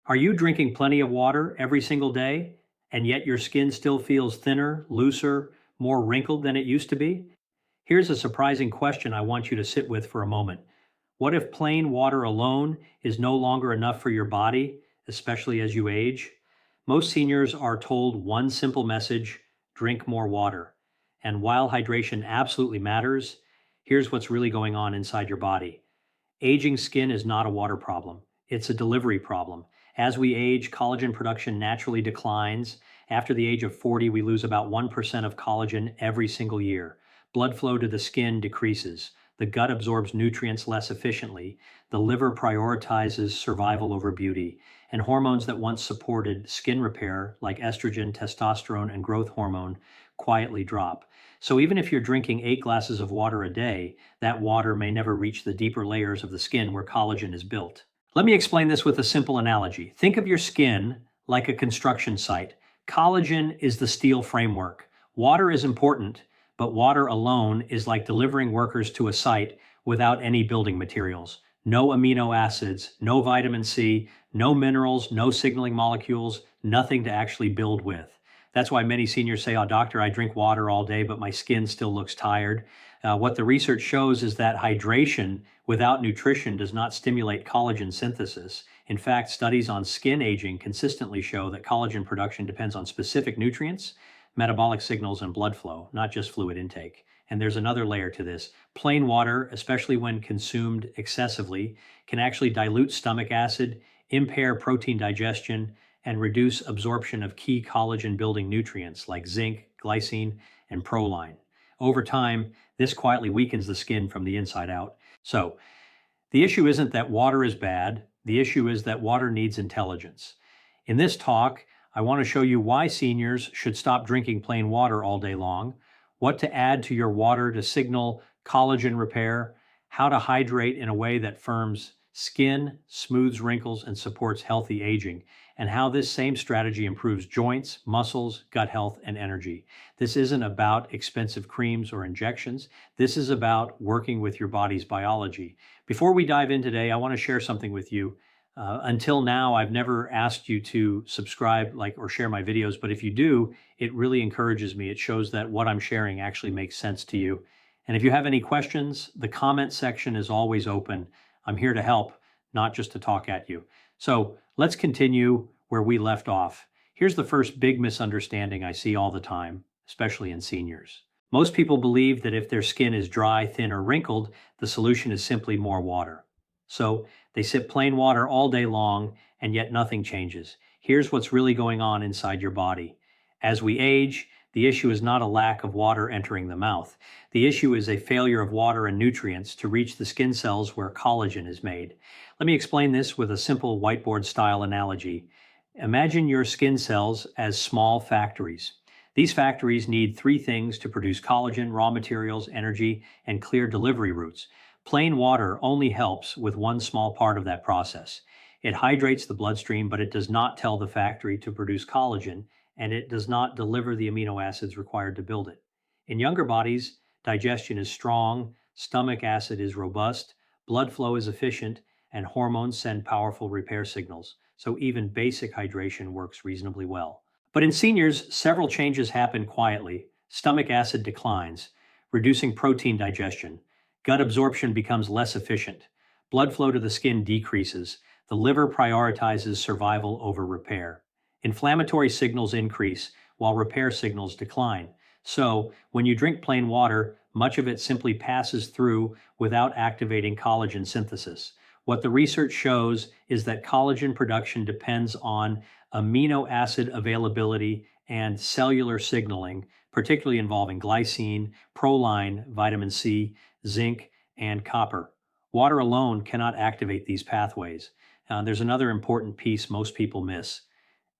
Are you drinking plenty of water every single day, and yet your skin still feels thinner, looser, more wrinkled than it used to be? Here's a surprising question I want you to sit with for a moment. What if plain water alone is no longer enough for your body, especially as you age? Most seniors are told one simple message: drink more water. And while hydration absolutely matters, here's what's really going on inside your body. Aging skin is not a water problem, it's a delivery problem. As we age, collagen production naturally declines. After the age of 40, we lose about 1% of collagen every single year. Blood flow to the skin decreases. The gut absorbs nutrients less efficiently. The liver prioritizes survival over beauty. And hormones that once supported skin repair, like estrogen, testosterone, and growth hormone, quietly drop. So even if you're drinking 8 glasses of water a day, that water may never reach the deeper layers of the skin where collagen is built. Let me explain this with a simple analogy. Think of your skin like a construction site. Collagen is the steel framework. Water is important, but water alone is like delivering workers to a site without any building materials. No amino acids, no vitamin C, no minerals, no signaling molecules, nothing to actually build with. That's why many seniors say, "Oh, doctor, I drink water all day, but my skin still looks tired." What the research shows is that hydration without nutrition does not stimulate collagen synthesis. In fact, studies on skin aging consistently show that collagen production depends on specific nutrients, metabolic signals, and blood flow, not just fluid intake. And there's another layer to this. Plain water, especially when consumed excessively, can actually dilute stomach acid, impair protein digestion, and reduce absorption of key collagen building nutrients like zinc, glycine, and proline. Over time, this quietly weakens the skin from the inside out. So, the issue isn't that water is bad, the issue is that water needs intelligence. In this talk, I want to show you why seniors should stop drinking plain water all day long, what to add to your water to signal collagen repair, how to hydrate in a way that firms skin, smooths wrinkles, and supports healthy aging, and how this same strategy improves joints, muscles, gut health, and energy. This isn't about expensive creams or injections. This is about working with your body's biology. Before we dive in today, I want to share something with you. Until now, I've never asked you to subscribe, like, or share my videos, but if you do, it really encourages me. It shows that what I'm sharing actually makes sense to you. And if you have any questions, the comment section is always open. I'm here to help, not just to talk at you. So let's continue where we left off. Here's the first big misunderstanding I see all the time, especially in seniors. Most people believe that if their skin is dry, thin, or wrinkled, the solution is simply more water. So they sip plain water all day long, and yet nothing changes. Here's what's really going on inside your body. As we age, the issue is not a lack of water entering the mouth. The issue is a failure of water and nutrients to reach the skin cells where collagen is made. Let me explain this with a simple whiteboard-style analogy. Imagine your skin cells as small factories. These factories need 3 things to produce collagen: raw materials, energy, and clear delivery routes. Plain water only helps with one small part of that process. It hydrates the bloodstream, but it does not tell the factory to produce collagen, and it does not deliver the amino acids required to build it. In younger bodies, digestion is strong, stomach acid is robust, blood flow is efficient, and hormones send powerful repair signals. So even basic hydration works reasonably well. But in seniors, several changes happen quietly. Stomach acid declines, reducing protein digestion. Gut absorption becomes less efficient. Blood flow to the skin decreases. The liver prioritizes survival over repair. Inflammatory signals increase while repair signals decline. So, when you drink plain water, much of it simply passes through without activating collagen synthesis. What the research shows is that collagen production depends on amino acid availability and cellular signaling, particularly involving glycine, proline, vitamin C, zinc, and copper. Water alone cannot activate these pathways. There's another important piece most people miss.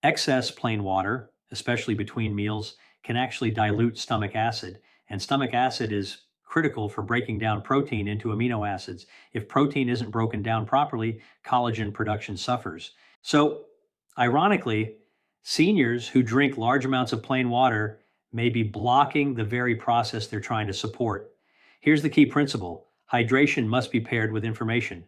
Excess plain water, especially between meals, can actually dilute stomach acid, and stomach acid is critical for breaking down protein into amino acids. If protein isn't broken down properly, collagen production suffers. So, ironically, seniors who drink large amounts of plain water may be blocking the very process they're trying to support. Here's the key principle: hydration must be paired with information.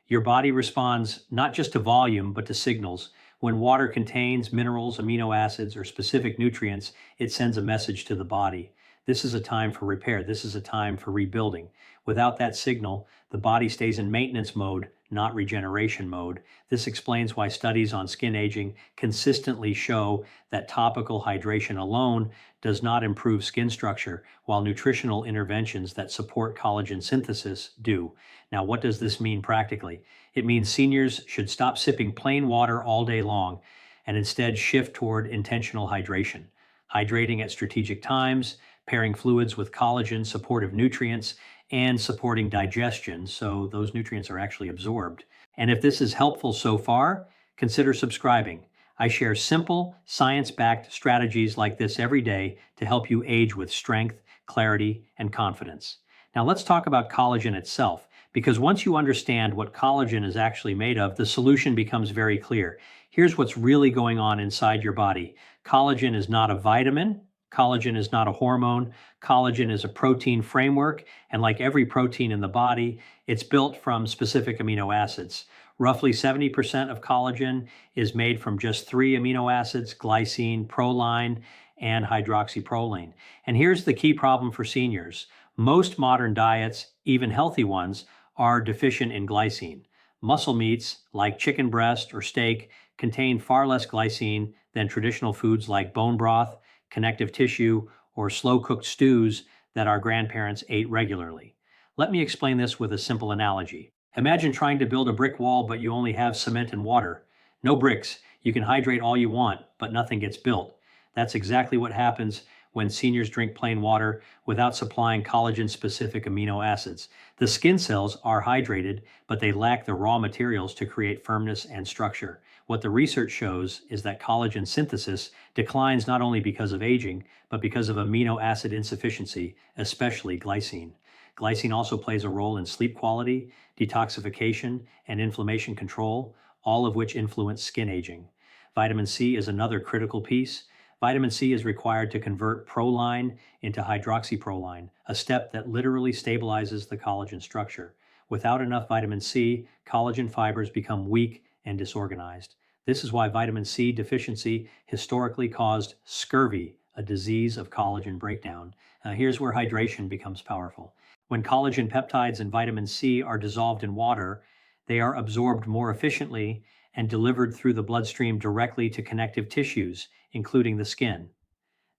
Your body responds not just to volume, but to signals. When water contains minerals, amino acids, or specific nutrients, it sends a message to the body. This is a time for repair. This is a time for rebuilding. Without that signal, the body stays in maintenance mode, not regeneration mode. This explains why studies on skin aging consistently show that topical hydration alone does not improve skin structure, while nutritional interventions that support collagen synthesis do. Now, what does this mean practically? It means seniors should stop sipping plain water all day long and instead shift toward intentional hydration. Hydrating at strategic times, pairing fluids with collagen supportive nutrients, and supporting digestion so those nutrients are actually absorbed. And if this is helpful so far, consider subscribing. I share simple, science backed strategies like this every day to help you age with strength, clarity, and confidence. Now, let's talk about collagen itself, because once you understand what collagen is actually made of, the solution becomes very clear. Here's what's really going on inside your body. Collagen is not a vitamin. Collagen is not a hormone. Collagen is a protein framework, and like every protein in the body, it's built from specific amino acids. Roughly 70% of collagen is made from just three amino acids: glycine, proline, and hydroxyproline. And here's the key problem for seniors. Most modern diets, even healthy ones, are deficient in glycine. Muscle meats, like chicken breast or steak, contain far less glycine than traditional foods like bone broth, connective tissue, or slow-cooked stews that our grandparents ate regularly. Let me explain this with a simple analogy. Imagine trying to build a brick wall, but you only have cement and water. No bricks. You can hydrate all you want, but nothing gets built. That's exactly what happens when seniors drink plain water without supplying collagen-specific amino acids. The skin cells are hydrated, but they lack the raw materials to create firmness and structure. What the research shows is that collagen synthesis declines not only because of aging, but because of amino acid insufficiency, especially glycine. Glycine also plays a role in sleep quality, detoxification, and inflammation control, all of which influence skin aging. Vitamin C is another critical piece. Vitamin C is required to convert proline into hydroxyproline, a step that literally stabilizes the collagen structure. Without enough vitamin C, collagen fibers become weak and disorganized. This is why vitamin C deficiency historically caused scurvy, a disease of collagen breakdown. Here's where hydration becomes powerful. When collagen peptides and vitamin C are dissolved in water, they are absorbed more efficiently and delivered through the bloodstream directly to connective tissues, including the skin.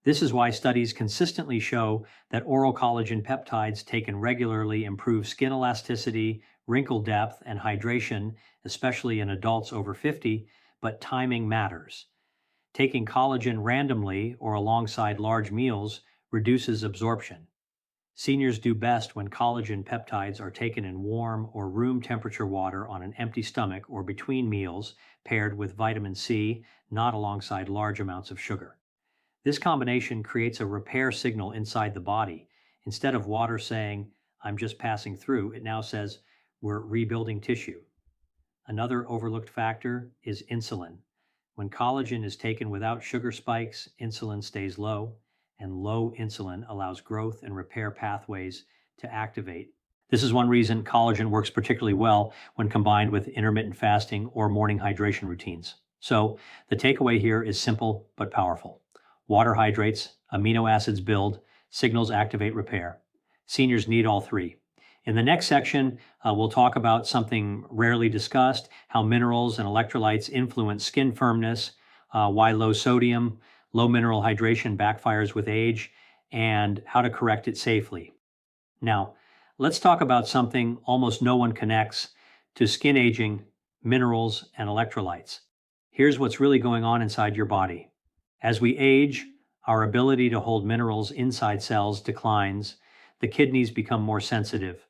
This is why studies consistently show that oral collagen peptides taken regularly improve skin elasticity, wrinkle depth, and hydration, especially in adults over 50, but timing matters. Taking collagen randomly or alongside large meals reduces absorption. Seniors do best when collagen peptides are taken in warm or room temperature water on an empty stomach or between meals, paired with vitamin C, not alongside large amounts of sugar. This combination creates a repair signal inside the body. Instead of water saying, "I'm just passing through," it now says, "We're rebuilding tissue." Another overlooked factor is insulin. When collagen is taken without sugar spikes, insulin stays low, and low insulin allows growth and repair pathways to activate. This is one reason collagen works particularly well when combined with intermittent fasting or morning hydration routines. So, the takeaway here is simple but powerful. Water hydrates, amino acids build, signals activate repair. Seniors need all three. In the next section, we'll talk about something rarely discussed: how minerals and electrolytes influence skin firmness, why low sodium, low mineral hydration backfires with age, and how to correct it safely. Now, let's talk about something almost no one connects to skin aging: minerals and electrolytes. Here's what's really going on inside your body. As we age, our ability to hold minerals inside cells declines. The kidneys become more sensitive.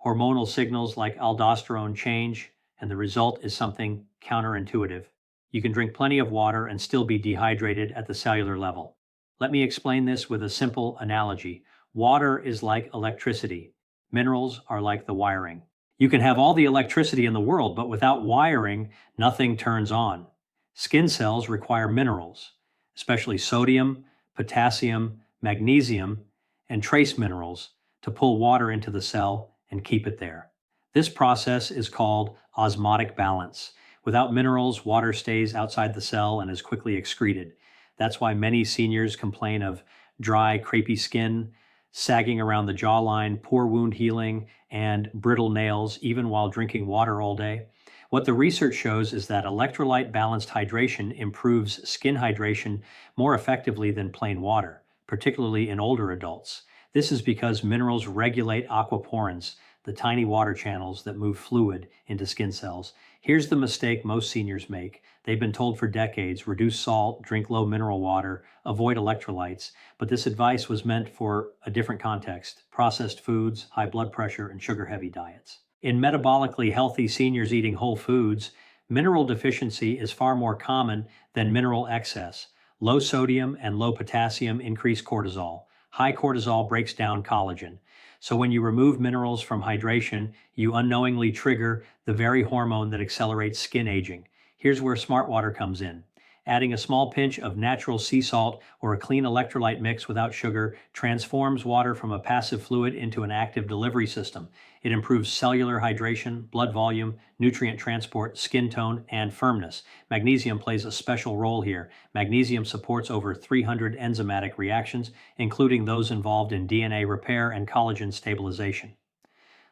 Hormonal signals like aldosterone change, and the result is something counterintuitive. You can drink plenty of water and still be dehydrated at the cellular level. Let me explain this with a simple analogy. Water is like electricity. Minerals are like the wiring. You can have all the electricity in the world, but without wiring, nothing turns on. Skin cells require minerals, especially sodium, potassium, magnesium, and trace minerals, to pull water into the cell and keep it there. This process is called osmotic balance. Without minerals, water stays outside the cell and is quickly excreted. That's why many seniors complain of dry, crepey skin, sagging around the jawline, poor wound healing, and brittle nails, even while drinking water all day. What the research shows is that electrolyte balanced hydration improves skin hydration more effectively than plain water, particularly in older adults. This is because minerals regulate aquaporins, the tiny water channels that move fluid into skin cells. Here's the mistake most seniors make. They've been told for decades, reduce salt, drink low mineral water, avoid electrolytes, but this advice was meant for a different context: processed foods, high blood pressure, and sugar-heavy diets. In metabolically healthy seniors eating whole foods, mineral deficiency is far more common than mineral excess. Low sodium and low potassium increase cortisol. High cortisol breaks down collagen. So when you remove minerals from hydration, you unknowingly trigger the very hormone that accelerates skin aging. Here's where smart water comes in. Adding a small pinch of natural sea salt or a clean electrolyte mix without sugar transforms water from a passive fluid into an active delivery system. It improves cellular hydration, blood volume, nutrient transport, skin tone, and firmness. Magnesium plays a special role here. Magnesium supports over 300 enzymatic reactions, including those involved in DNA repair and collagen stabilization.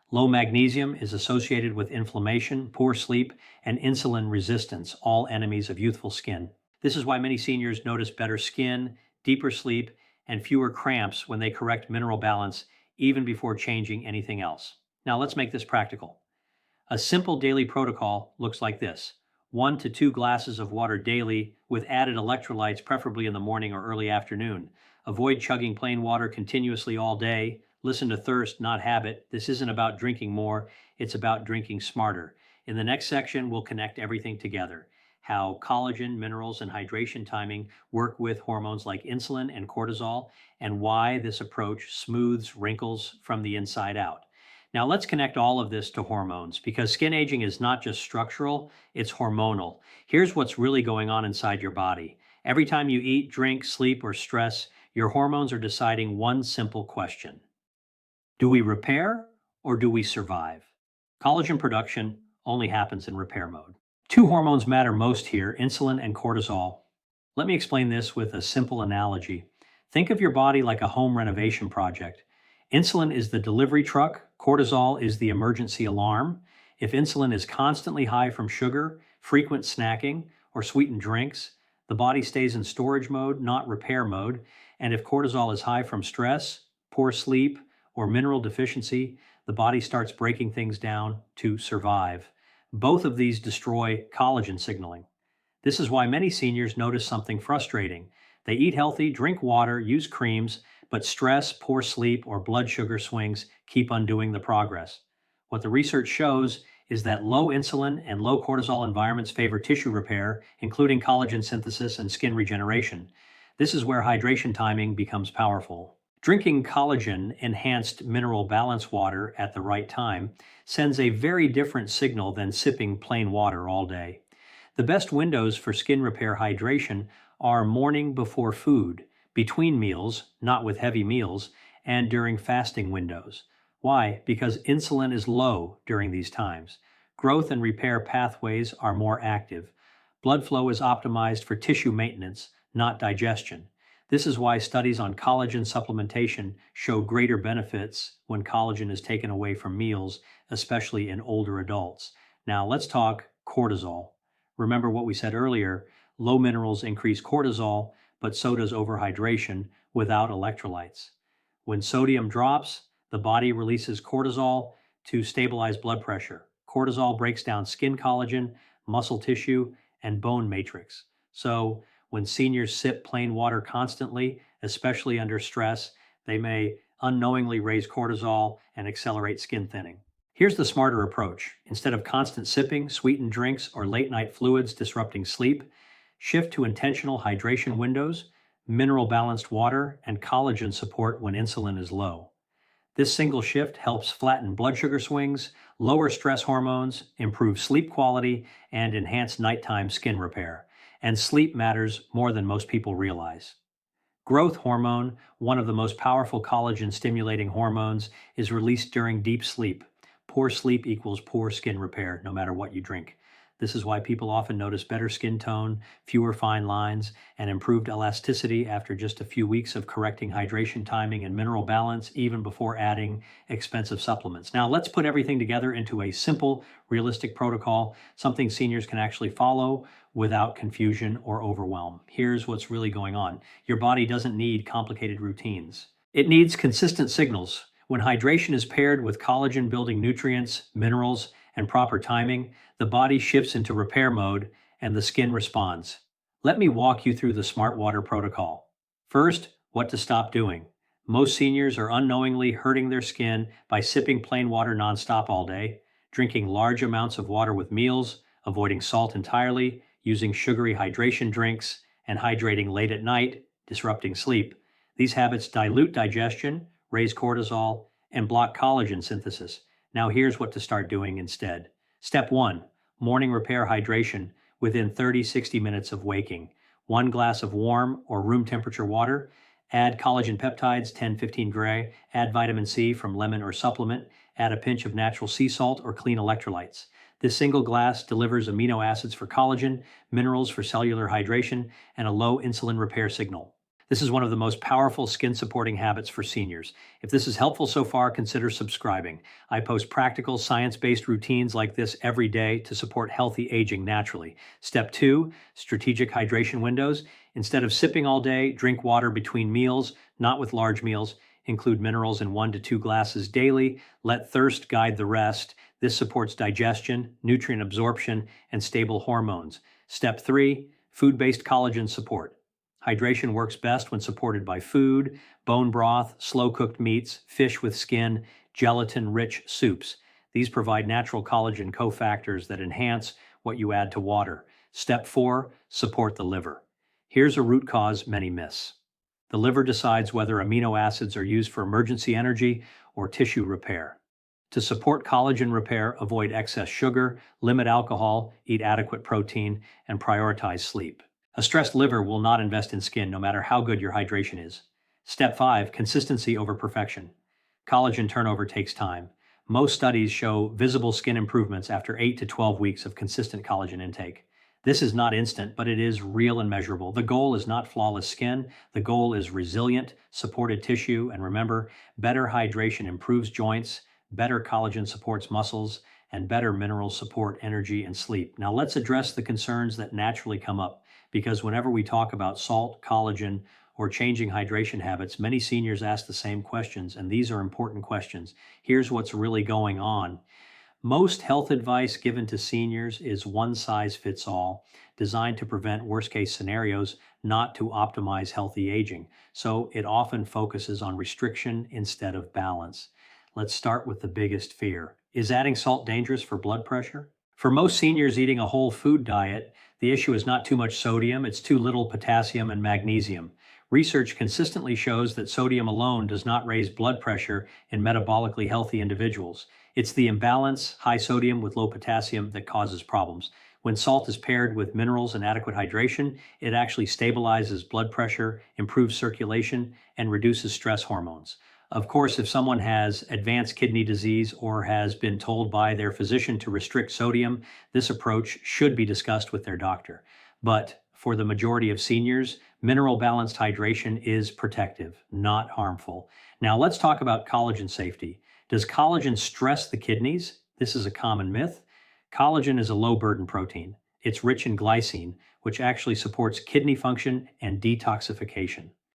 Low magnesium is associated with inflammation, poor sleep, and insulin resistance, all enemies of youthful skin. This is why many seniors notice better skin, deeper sleep, and fewer cramps when they correct mineral balance even before changing anything else. Now let's make this practical. A simple daily protocol looks like this: 1 to 2 glasses of water daily with added electrolytes, preferably in the morning or early afternoon. Avoid chugging plain water continuously all day. Listen to thirst, not habit. This isn't about drinking more, it's about drinking smarter. In the next section, we'll connect everything together: how collagen, minerals, and hydration timing work with hormones like insulin and cortisol, and why this approach smooths wrinkles from the inside out. Now let's connect all of this to hormones, because skin aging is not just structural, it's hormonal. Here's what's really going on inside your body. Every time you eat, drink, sleep, or stress, your hormones are deciding one simple question: do we repair or do we survive? Collagen production only happens in repair mode. Two hormones matter most here: insulin and cortisol. Let me explain this with a simple analogy. Think of your body like a home renovation project. Insulin is the delivery truck, cortisol is the emergency alarm. If insulin is constantly high from sugar, frequent snacking, or sweetened drinks, the body stays in storage mode, not repair mode. And if cortisol is high from stress, poor sleep, or mineral deficiency, the body starts breaking things down to survive. Both of these destroy collagen signaling. This is why many seniors notice something frustrating. They eat healthy, drink water, use creams, but stress, poor sleep, or blood sugar swings keep undoing the progress. What the research shows is that low insulin and low cortisol environments favor tissue repair, including collagen synthesis and skin regeneration. This is where hydration timing becomes powerful. Drinking collagen-enhanced mineral balance water at the right time sends a very different signal than sipping plain water all day. The best windows for skin repair hydration are morning before food, between meals, not with heavy meals, and during fasting windows. Why? Because insulin is low during these times. Growth and repair pathways are more active. Blood flow is optimized for tissue maintenance, not digestion. This is why studies on collagen supplementation show greater benefits when collagen is taken away from meals, especially in older adults. Now let's talk cortisol. Remember what we said earlier: low minerals increase cortisol, but so does overhydration without electrolytes. When sodium drops, the body releases cortisol to stabilize blood pressure. Cortisol breaks down skin collagen, muscle tissue, and bone matrix. So when seniors sip plain water constantly, especially under stress, they may unknowingly raise cortisol and accelerate skin thinning. Here's the smarter approach. Instead of constant sipping, sweetened drinks, or late night fluids disrupting sleep, shift to intentional hydration windows, mineral balanced water, and collagen support when insulin is low. This single shift helps flatten blood sugar swings, lower stress hormones, improve sleep quality, and enhance nighttime skin repair. And sleep matters more than most people realize. Growth hormone, one of the most powerful collagen-stimulating hormones, is released during deep sleep. Poor sleep equals poor skin repair, no matter what you drink. This is why people often notice better skin tone, fewer fine lines, and improved elasticity after just a few weeks of correcting hydration timing and mineral balance, even before adding expensive supplements. Now, let's put everything together into a simple, realistic protocol, something seniors can actually follow without confusion or overwhelm. Here's what's really going on. Your body doesn't need complicated routines. It needs consistent signals. When hydration is paired with collagen building nutrients, minerals, and proper timing, the body shifts into repair mode and the skin responds. Let me walk you through the Smart Water protocol. First, what to stop doing. Most seniors are unknowingly hurting their skin by sipping plain water nonstop all day, drinking large amounts of water with meals, avoiding salt entirely, using sugary hydration drinks, and hydrating late at night, disrupting sleep. These habits dilute digestion, raise cortisol, and block collagen synthesis. Now here's what to start doing instead. Step 1. Morning repair hydration within 30-60 minutes of waking. 1 glass of warm or room temperature water. Add collagen peptides 10-15 gray. Add vitamin C from lemon or supplement. Add a pinch of natural sea salt or clean electrolytes. This single glass delivers amino acids for collagen, minerals for cellular hydration, and a low insulin repair signal. This is one of the most powerful skin supporting habits for seniors. If this is helpful so far, consider subscribing. I post practical, science-based routines like this every day to support healthy aging naturally. Step 2, strategic hydration windows. Instead of sipping all day, drink water between meals, not with large meals. Include minerals in 1 to 2 glasses daily. Let thirst guide the rest. This supports digestion, nutrient absorption, and stable hormones. Step 3, food-based collagen support. Hydration works best when supported by food, bone broth, slow-cooked meats, fish with skin, gelatin-rich soups. These provide natural collagen cofactors that enhance what you add to water. Step 4, support the liver. Here's a root cause many miss. The liver decides whether amino acids are used for emergency energy or tissue repair. To support collagen repair, avoid excess sugar, limit alcohol, eat adequate protein, and prioritize sleep. A stressed liver will not invest in skin no matter how good your hydration is. Step 5, consistency over perfection. Collagen turnover takes time. Most studies show visible skin improvements after 8 to 12 weeks of consistent collagen intake. This is not instant, but it is real and measurable. The goal is not flawless skin. The goal is resilient, supported tissue. And remember, better hydration improves joints, better collagen supports muscles, and better minerals support energy and sleep. Now let's address the concerns that naturally come up. Because whenever we talk about salt, collagen, or changing hydration habits, many seniors ask the same questions, and these are important questions. Here's what's really going on. Most health advice given to seniors is one size fits all, designed to prevent worst case scenarios, not to optimize healthy aging. So it often focuses on restriction instead of balance. Let's start with the biggest fear. Is adding salt dangerous for blood pressure? For most seniors eating a whole food diet, the issue is not too much sodium, it's too little potassium and magnesium. Research consistently shows that sodium alone does not raise blood pressure in metabolically healthy individuals. It's the imbalance, high sodium with low potassium, that causes problems. When salt is paired with minerals and adequate hydration, it actually stabilizes blood pressure, improves circulation, and reduces stress hormones. Of course, if someone has advanced kidney disease or has been told by their physician to restrict sodium, this approach should be discussed with their doctor. But for the majority of seniors, mineral-balanced hydration is protective, not harmful. Now let's talk about collagen safety. Does collagen stress the kidneys? This is a common myth. Collagen is a low-burden protein. It's rich in glycine, which actually supports kidney function and detoxification.